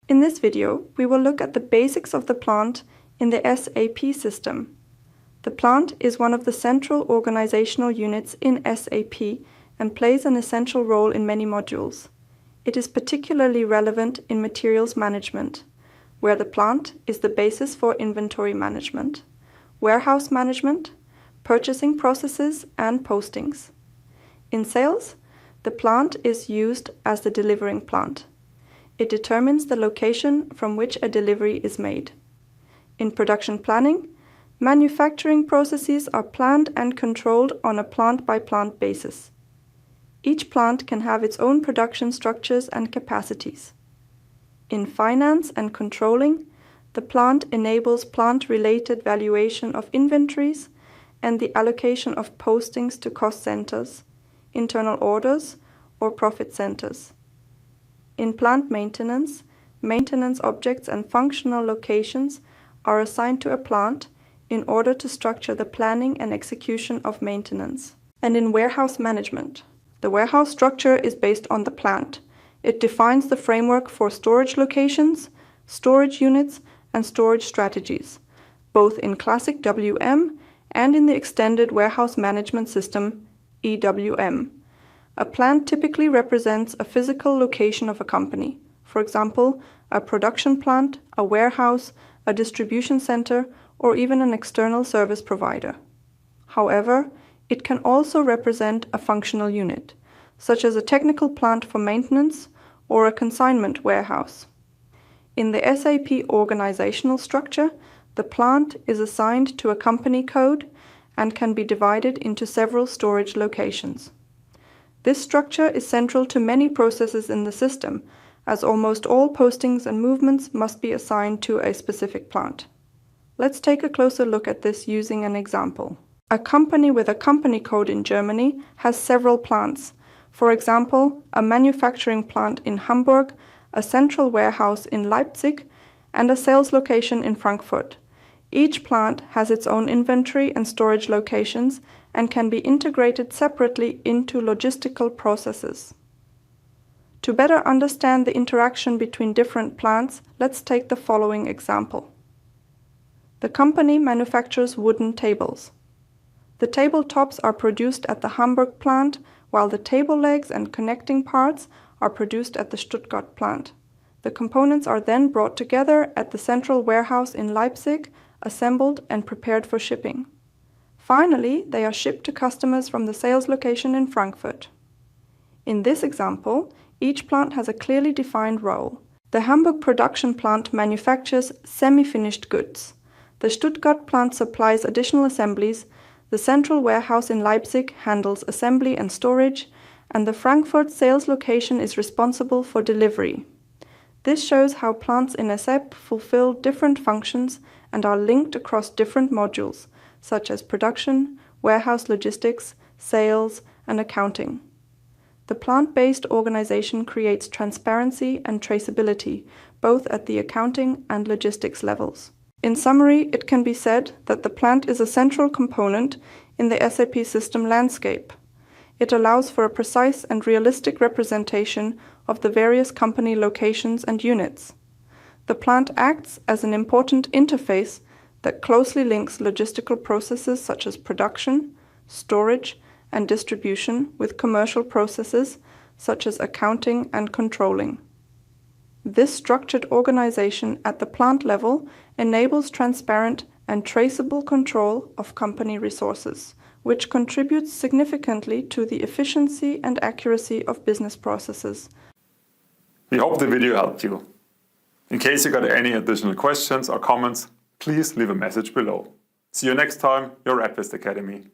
In this video, we will look at the basics of the plant in the SAP system. The plant is one of the central organizational units in SAP and plays an essential role in many modules. It is particularly relevant in materials management, where the plant is the basis for inventory management, warehouse management, purchasing processes, and postings. In sales, the plant is used as the delivering plant. It determines the location from which a delivery is made. In production planning, manufacturing processes are planned and controlled on a plant-by-plant basis. Each plant can have its own production structures and capacities. In finance and controlling, the plant enables plant-related valuation of inventories and the allocation of postings to cost centers, internal orders, or profit centers. In plant maintenance, maintenance objects and functional locations are assigned to a plant in order to structure the planning and execution of maintenance. And in warehouse management, the warehouse structure is based on the plant. It defines the framework for storage locations, storage units, and storage strategies, both in classic WM and in the extended warehouse management system, EWM. A plant typically represents a physical location of a company, for example, a production plant, a warehouse, a distribution center, or even an external service provider. However, it can also represent a functional unit, such as a technical plant for maintenance or a consignment warehouse. In the SAP organizational structure, the plant is assigned to a company code and can be divided into several storage locations. This structure is central to many processes in the system, as almost all postings and movements must be assigned to a specific plant. Let's take a closer look at this using an example. A company with a company code in Germany has several plants. For example, a manufacturing plant in Hamburg, a central warehouse in Leipzig, and a sales location in Frankfurt. Each plant has its own inventory and storage locations and can be integrated separately into logistical processes. To better understand the interaction between different plants, let's take the following example. The company manufactures wooden tables. The tabletops are produced at the Hamburg plant, while the table legs and connecting parts are produced at the Stuttgart plant. The components are then brought together at the central warehouse in Leipzig, assembled and prepared for shipping. Finally, they are shipped to customers from the sales location in Frankfurt. In this example, each plant has a clearly defined role. The Hamburg production plant manufactures semi-finished goods. The Stuttgart plant supplies additional assemblies, the central warehouse in Leipzig handles assembly and storage, and the Frankfurt sales location is responsible for delivery. This shows how plants in SAP fulfill different functions and are linked across different modules, such as production, warehouse logistics, sales, and accounting. The plant-based organization creates transparency and traceability, both at the accounting and logistics levels. In summary, it can be said that the plant is a central component in the SAP system landscape. It allows for a precise and realistic representation of the various company locations and units. The plant acts as an important interface that closely links logistical processes such as production, storage, and distribution with commercial processes such as accounting and controlling. This structured organization at the plant level enables transparent and traceable control of company resources, which contributes significantly to the efficiency and accuracy of business processes. We hope the video helped you. In case you got any additional questions or comments, please leave a message below. See you next time, your advist-Academy.